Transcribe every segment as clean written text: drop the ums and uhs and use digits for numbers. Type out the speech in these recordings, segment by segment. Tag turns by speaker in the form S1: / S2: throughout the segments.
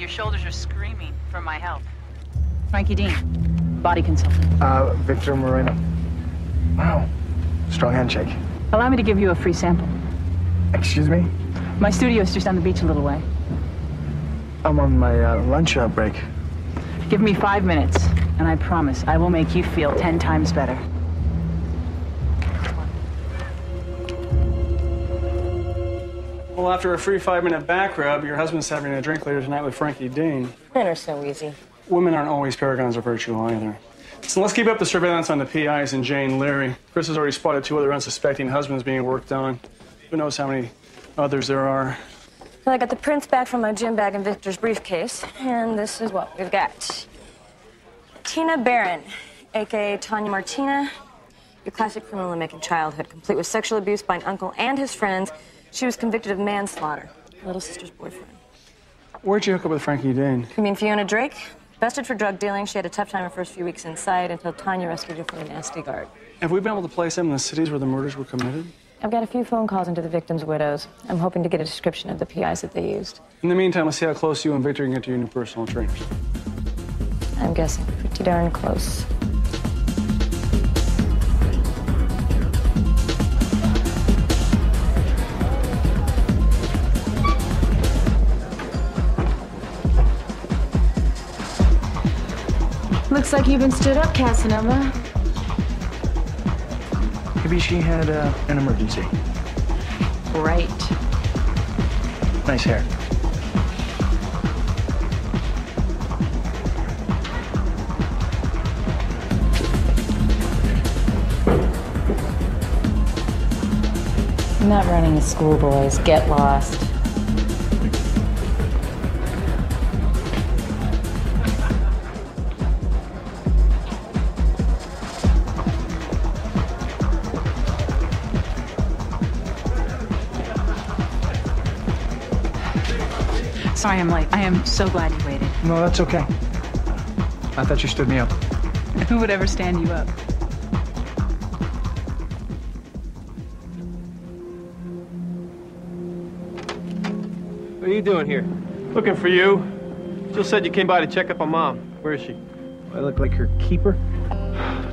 S1: your shoulders are screaming for my help. Frankie Dean, body consultant.
S2: Victor Moreno. Wow, strong handshake.
S1: Allow me to give you a free sample.
S2: Excuse me?
S1: My studio's just down the beach a little way.
S2: I'm on my lunch break.
S1: Give me 5 minutes, and I promise I will make you feel 10 times better.
S3: Well, after a free 5-minute back rub, your husband's having a drink later tonight with Frankie Dean.
S4: Men are so easy.
S3: Women aren't always paragons of virtue either. So let's keep up the surveillance on the PIs and Jane Leary. Chris has already spotted 2 other unsuspecting husbands being worked on. Who knows how many others there are.
S4: Well, I got the prints back from my gym bag in Victor's briefcase, and this is what we've got. Tina Barron, a.k.a. Tanya Martina, your classic criminal in making childhood, complete with sexual abuse by an uncle and his friends. She was convicted of manslaughter, little sister's boyfriend.
S3: Where'd you hook up with Frankie Dean?
S4: You mean Fiona Drake? Busted for drug dealing. She had a tough time her first few weeks inside until Tanya rescued her from a nasty guard.
S3: Have we been able to place them in the cities where the murders were committed?
S4: I've got a few phone calls into the victims' widows. I'm hoping to get a description of the PIs that they used.
S3: In the meantime, let's see how close you and Victor can get to your new personal trainers.
S4: I'm guessing pretty darn close.
S5: Looks like you've been stood up, Casanova.
S2: Maybe she had an emergency.
S5: Right.
S2: Nice hair.
S4: I'm not running a school, boys. Get lost.
S1: Sorry I'm late. I am so glad you waited.
S2: No, that's okay. I thought you stood me up.
S1: Who would ever stand you up?
S6: What are you doing here? Looking for you. Jill said you came by to check up on Mom. Where is she?
S2: I look like her keeper?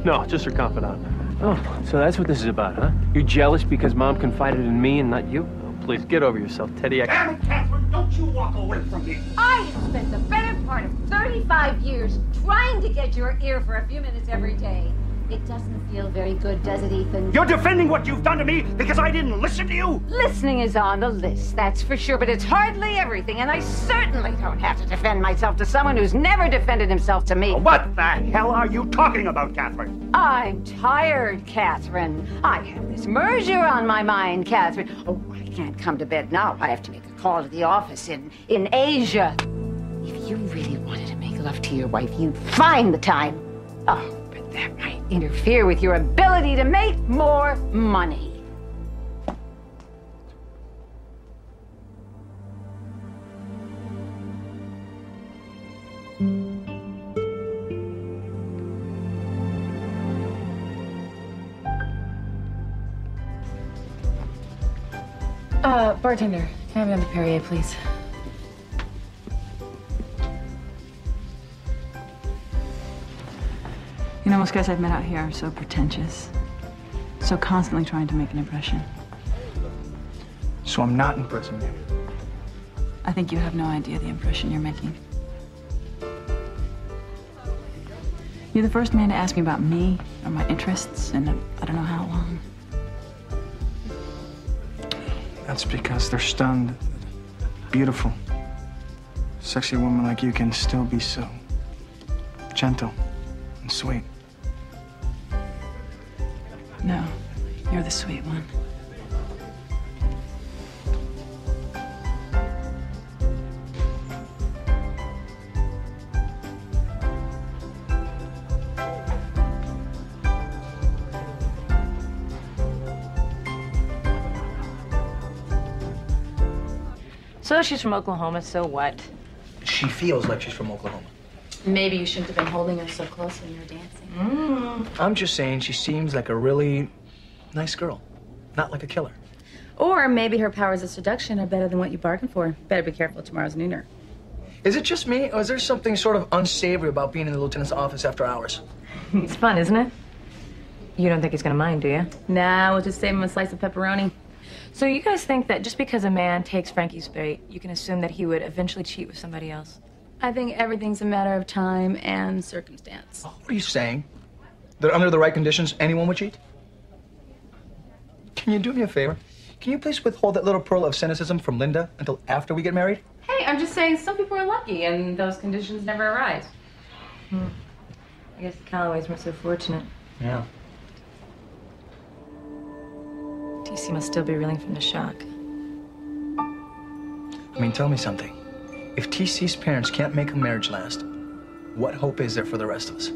S6: No, just her confidant.
S7: Oh, so that's what this is about, huh? You're jealous because Mom confided in me and not you?
S6: Oh, please, get over yourself, Teddy.
S8: Damn it, Catherine, don't you walk away from me.
S9: I have spent the better part of 35 years trying to get your ear for a few minutes every day. It doesn't feel very good, does it, Ethan?
S8: You're defending what you've done to me because I didn't listen to you?
S9: Listening is on the list, that's for sure, but it's hardly everything, and I certainly don't have to defend myself to someone who's never defended himself to me.
S8: What the hell are you talking about, Catherine?
S9: I'm tired, Catherine. I have this merger on my mind, Catherine. Oh, I can't come to bed now. I have to make a call to the office in Asia. If you really wanted to make love to your wife, you'd find the time. Oh, but that might interfere with your ability to make more money.
S5: Bartender, can I have another Perrier, please?
S1: You know, most guys I've met out here are so pretentious. So constantly trying to make an impression.
S2: So I'm not impressing you.
S1: I think you have no idea the impression you're making. You're the first man to ask me about me or my interests in I don't know how long.
S2: That's because they're stunned. Beautiful. Sexy woman like you can still be so gentle and sweet.
S1: No, you're the sweet one.
S4: So she's from Oklahoma, so what?
S10: She feels like she's from Oklahoma.
S5: Maybe you shouldn't have been holding her so close when you were dancing.
S10: I'm just saying she seems like a really nice girl, not like a killer.
S5: Or maybe her powers of seduction are better than what you bargained for. Better be careful, tomorrow's nooner.
S10: Is it just me, or is there something sort of unsavory about being in the lieutenant's office after hours?
S4: It's fun, isn't it? You don't think he's gonna mind, do you?
S5: Nah, we'll just save him a slice of pepperoni.
S4: So you guys think that just because a man takes Frankie's bait, you can assume that he would eventually cheat with somebody else?
S5: I think everything's a matter of time and circumstance.
S10: What are you saying? That under the right conditions, anyone would cheat? Can you do me a favor? Can you please withhold that little pearl of cynicism from Linda until after we get married?
S5: Hey, I'm just saying some people are lucky and those conditions never arise.
S4: I guess the Callaways weren't so fortunate.
S10: Yeah.
S4: TC must still be reeling from the shock.
S10: I mean, tell me something. If TC's parents can't make a marriage last, what hope is there for the rest of us?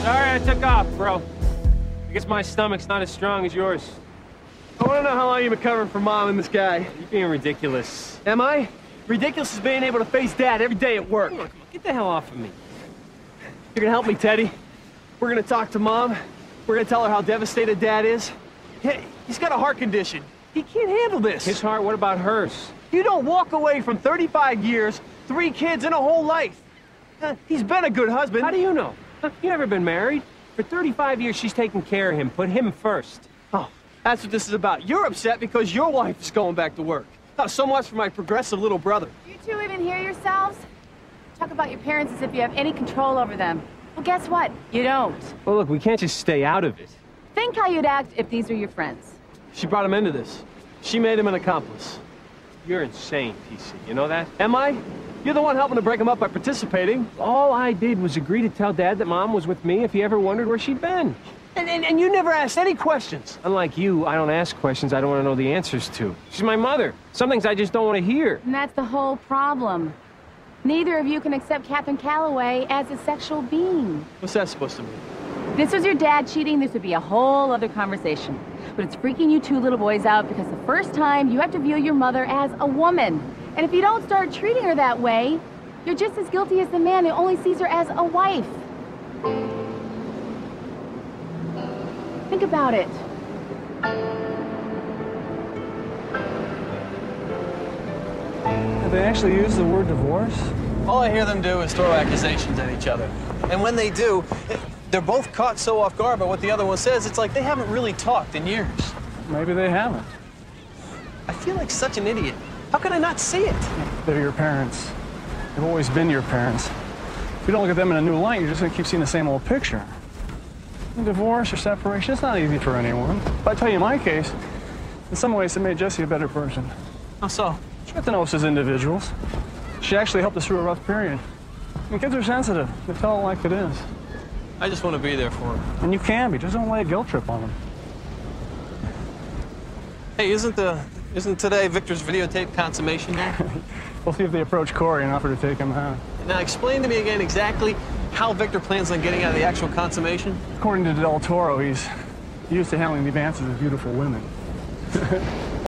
S6: Sorry I took off, bro. I guess my stomach's not as strong as yours.
S3: I want to know how long you've been covering for Mom and this guy.
S6: You're being ridiculous.
S3: Am I? Ridiculous is being able to face Dad every day at work.
S6: Come on, get the hell off of me.
S3: You're gonna help me, Teddy. We're gonna talk to Mom. We're gonna tell her how devastated Dad is. He's got a heart condition. He can't handle this.
S6: His heart, what about hers?
S3: You don't walk away from 35 years, 3 kids, and a whole life. He's been a good husband.
S6: How do you know? Huh? You never been married. For 35 years, she's taken care of him. Put him first.
S3: Oh, that's what this is about. You're upset because your wife is going back to work. Not so much for my progressive little brother.
S5: You two even hear yourselves? Talk about your parents as if you have any control over them. Well, guess what? You don't.
S6: Well, look, we can't just stay out of it.
S5: Think how you'd act if these were your friends.
S3: She brought him into this. She made him an accomplice.
S6: You're insane, PC. You know that?
S3: Am I? You're the one helping to break him up by participating.
S6: All I did was agree to tell Dad that Mom was with me if he ever wondered where she'd been.
S3: And you never asked any questions.
S6: Unlike you, I don't ask questions I don't want to know the answers to. She's my mother. Some things I just don't want to hear.
S5: And that's the whole problem. Neither of you can accept Catherine Callaway as a sexual being.
S3: What's that supposed to mean?
S5: If this was your dad cheating, this would be a whole other conversation. But it's freaking you two little boys out because the first time you have to view your mother as a woman. And if you don't start treating her that way, you're just as guilty as the man who only sees her as a wife. Think about it.
S3: Have they actually used the word divorce?
S11: All I hear them do is throw accusations at each other. And when they do, they're both caught so off guard by what the other one says, it's like they haven't really talked in years.
S3: Maybe they haven't.
S11: I feel like such an idiot. How can I not see it?
S3: They're your parents. They've always been your parents. If you don't look at them in a new light, you're just going to keep seeing the same old picture. Divorce or separation, it's not easy for anyone. But I tell you, in my case, in some ways, it made Jessie a better person.
S11: How so?
S3: She got to know us as individuals. She actually helped us through a rough period. I mean, kids are sensitive. They tell it like it is.
S11: I just want to be there for her.
S3: And you can be. Just don't lay a guilt trip on them.
S11: Hey, isn't today Victor's videotape consummation day?
S3: We'll see if they approach Cory and offer to take him out.
S11: Now, explain to me again exactly how Victor plans on getting out of the actual consummation.
S3: According to Del Toro, he's used to handling the advances of beautiful women.